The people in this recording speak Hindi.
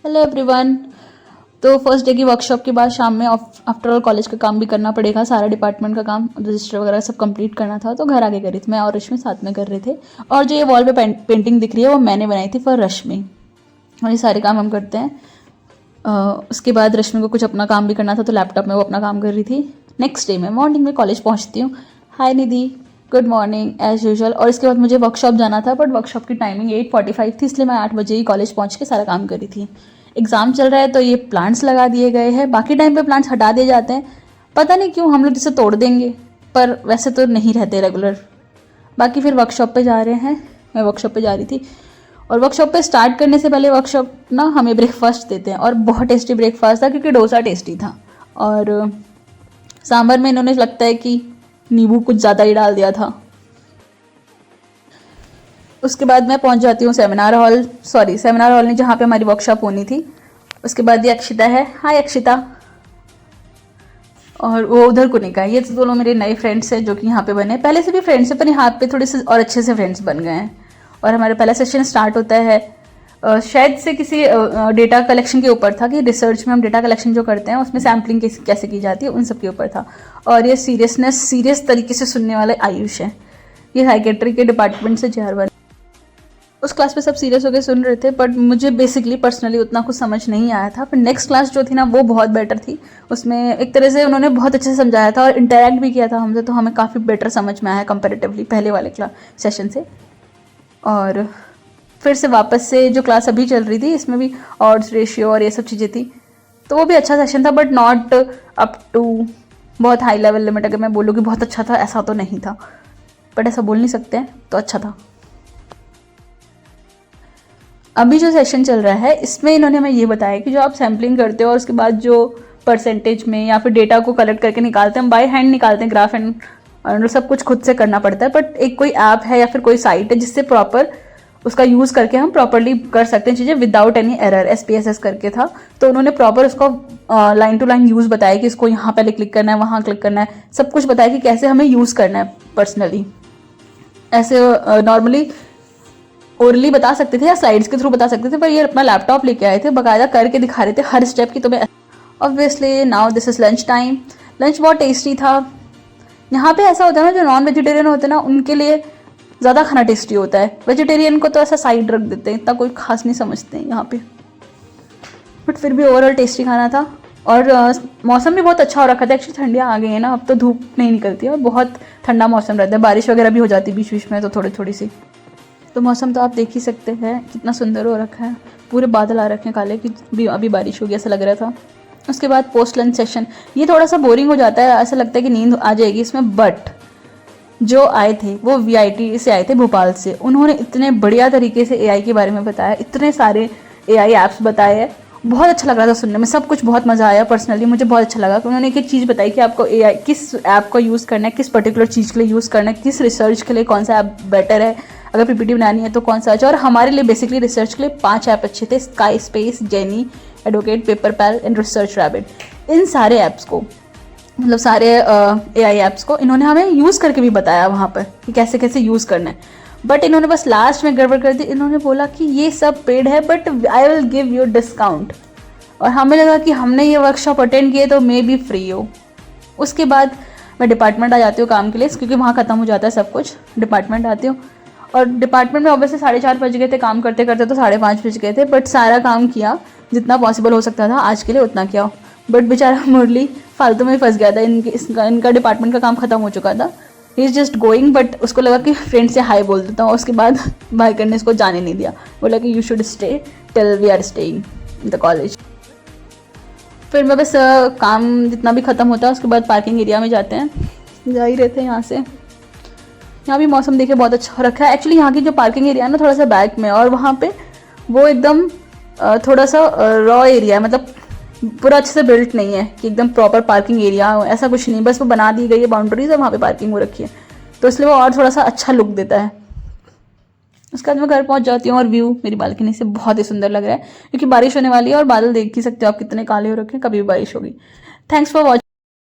Hello everyone. तो फर्स्ट डे की वर्कशॉप के बाद शाम में आफ्टर ऑल कॉलेज का काम भी करना पड़ेगा, सारा डिपार्टमेंट का काम, रजिस्टर वगैरह सब कंप्लीट करना था, तो घर आके करी थी। मैं और रश्मि साथ में कर रहे थे। और जो ये वॉल पे पेंटिंग दिख रही है वो मैंने बनाई थी फॉर रश्मि। और ये सारे काम हम करते हैं। उसके बाद रश्मि को कुछ अपना काम भी करना था, तो लैपटॉप में वो अपना काम कर रही थी। नेक्स्ट डे में मॉर्निंग में कॉलेज पहुँचती हूँ। हाय निधि, गुड मॉर्निंग एज यूजुअल। और इसके बाद मुझे वर्कशॉप जाना था, बट वर्कशॉप की टाइमिंग 8:45 थी, इसलिए मैं 8 बजे ही कॉलेज पहुँच के सारा काम करी थी। एग्ज़ाम चल रहा है तो ये प्लांट्स लगा दिए गए हैं, बाकी टाइम पे प्लांट्स हटा दिए जाते हैं। पता नहीं क्यों हम लोग इसे तोड़ देंगे, पर वैसे तो नहीं रहते रेगुलर। बाकी फिर वर्कशॉप पे जा रहे हैं। मैं वर्कशॉप पे जा रही थी, और वर्कशॉप पे स्टार्ट करने से पहले वर्कशॉप ना हमें ब्रेकफास्ट देते हैं, और बहुत टेस्टी ब्रेकफास्ट था क्योंकि डोसा टेस्टी था। और सांभर में इन्होंने लगता है कि नींबू कुछ ज़्यादा ही डाल दिया था। उसके बाद मैं पहुंच जाती हूँ सेमिनार हॉल नहीं, जहाँ पे हमारी वर्कशॉप होनी थी। उसके बाद ये अक्षिता है। हाय अक्षिता। और वो उधर को निका है। ये तो दोनों मेरे नए फ्रेंड्स हैं जो कि यहाँ पे बने। पहले से भी फ्रेंड्स हैं, पर यहाँ पे थोड़े से और अच्छे से फ्रेंड्स बन गए हैं। और हमारा पहला सेशन स्टार्ट होता है शायद से किसी डेटा कलेक्शन के ऊपर था, कि रिसर्च में हम डेटा कलेक्शन जो करते हैं उसमें सैम्पलिंग कैसे की जाती है, उन सब के ऊपर था। और ये सीरियस तरीके से सुनने वाले आयुष है। ये साइकेट्री के डिपार्टमेंट से JR वाले। उस क्लास पे सब सीरियस होकर सुन रहे थे, बट मुझे बेसिकली पर्सनली उतना कुछ समझ नहीं आया था। पर नेक्स्ट क्लास जो थी ना वो बहुत बेटर थी। उसमें एक तरह से उन्होंने बहुत अच्छे से समझाया था और इंटरेक्ट भी किया था हमसे, तो हमें काफ़ी बेटर समझ में आया कंपैरेटिवली पहले वाले क्लास सेशन से। और फिर से वापस से जो क्लास अभी चल रही थी, इसमें भी ऑड्स रेशियो और ये सब चीज़ें थी, तो वो भी अच्छा सेशन था, बट नॉट अप टू बहुत हाई लेवल लिमिट। अगर मैं बोलूँ कि बहुत अच्छा था, ऐसा तो नहीं था, बट ऐसा बोल नहीं सकते हैं, तो अच्छा था। अभी जो सेशन चल रहा है इसमें इन्होंने हमें ये बताया कि जो आप सैम्पलिंग करते हो और उसके बाद जो परसेंटेज में या फिर डेटा को कलेक्ट करके निकालते हैं, बाय हैंड निकालते हैं, ग्राफ एंड सब कुछ खुद से करना पड़ता है। बट एक कोई ऐप है या फिर कोई साइट है जिससे प्रॉपर उसका यूज़ करके हम प्रॉपरली कर सकते हैं चीज़ें विदाउट एनी एरर। SPSS करके था, तो उन्होंने प्रॉपर उसको लाइन टू लाइन यूज़ बताया कि इसको यहाँ पहले क्लिक करना है, वहाँ क्लिक करना है, सब कुछ बताया कि कैसे हमें यूज़ करना है पर्सनली। ऐसे नॉर्मली ओरली बता सकते थे या स्लाइड्स के थ्रू बता सकते थे, पर ये अपना लैपटॉप लेके आए थे, बाकायदा करके दिखा रहे थे हर स्टेप की। तुम्हें obviously now this is lunch time. Lunch बहुत टेस्टी था। यहाँ पे ऐसा होता है ना, जो नॉन वेजिटेरियन होते हैं ना उनके लिए ज़्यादा खाना टेस्टी होता है, वेजिटेरियन को तो ऐसा साइड रख देते हैं, इतना कोई खास नहीं समझते हैं यहाँ पे। बट फिर भी ओवरऑल टेस्टी खाना था। और मौसम भी बहुत अच्छा हो रखा था। एक्चुअली ठंडियाँ आ गई है ना, अब तो धूप नहीं निकलती और बहुत ठंडा मौसम रहता है, बारिश वगैरह भी हो जाती है बीच बीच में, तो थोड़ी सी। तो मौसम तो आप देख ही सकते हैं कितना सुंदर हो रखा है, पूरे बादल आ रखे हैं काले कि अभी बारिश होगी ऐसा लग रहा था। उसके बाद पोस्ट लंच सेशन, ये थोड़ा सा बोरिंग हो जाता है, ऐसा लगता है कि नींद आ जाएगी इसमें। बट जो आए थे वो VIT से आए थे, भोपाल से। उन्होंने इतने बढ़िया तरीके से AI के बारे में बताया, इतने सारे AI ऐप्स बताए, बहुत अच्छा लग रहा था सुनने में, सब कुछ बहुत मज़ा आया। पर्सनली मुझे बहुत अच्छा लगा कि उन्होंने एक चीज़ बताई कि आपको AI किस ऐप का यूज़ करना है, किस पर्टिकुलर चीज़ के लिए यूज़ करना है, किस रिसर्च के लिए कौन सा ऐप बेटर है, अगर PPT बनानी है तो कौन सा अच्छा। और हमारे लिए बेसिकली रिसर्च के लिए 5 ऐप अच्छे थे: Sky Space, Jenni, Advocate, Paper Pal and Research Rabbit. इन सारे ऐप्स को, मतलब सारे AI ऐप्स को इन्होंने हमें यूज़ करके भी बताया वहाँ पर कि कैसे कैसे यूज़ करना है। बट इन्होंने बस लास्ट में गड़बड़ कर दी। इन्होंने बोला कि ये सब पेड है, but I will give you discount. और हमें लगा कि हमने ये वर्कशॉप अटेंड किए तो मे बी फ्री हो। उसके बाद मैं डिपार्टमेंट आ जाती हूँ काम के लिए, क्योंकि वहाँ ख़त्म हो जाता है सब कुछ। डिपार्टमेंट आती हूँ, और डिपार्टमेंट में ऑब्वियसली 4:30 बज गए थे, काम करते करते तो 5:30 बज गए थे। बट सारा काम किया जितना पॉसिबल हो सकता था आज के लिए, उतना किया। बट बेचारा मुरली फालतू में फंस गया था। इनका डिपार्टमेंट का काम ख़त्म हो चुका था। He is just going, but उसको लगा कि फ्रेंड से हाई बोल देता हूँ। उसके बाद भाई करने इसको जाने नहीं दिया, बोला कि you should stay till we are staying in the college. फिर मैं बस काम जितना भी ख़त्म होता है उसके बाद पार्किंग एरिया में जाते हैं, जा ही रहते हैं यहाँ से। यहाँ भी मौसम देखिए बहुत अच्छा हो रखा है। एक्चुअली यहाँ की जो पार्किंग एरिया है ना, थोड़ा सा बैक में, और वहाँ पे वो एकदम थोड़ा सा रॉ एरिया है, मतलब पूरा अच्छे से बिल्ट नहीं है कि एकदम प्रॉपर पार्किंग एरिया हो, ऐसा कुछ नहीं। बस वो बना दी गई है बाउंड्रीज है, वहाँ पे पार्किंग हो रखी है, तो इसलिए वो और थोड़ा सा अच्छा लुक देता है। उसके बाद मैं घर पहुँच जाती हूँ, और व्यू मेरी बालकनी से बहुत ही सुंदर लग रहा है, क्योंकि बारिश होने वाली है और बादल देख ही सकते हो आप कितने काले हो रखे हैं, कभी भी बारिश होगी। Thanks for watching.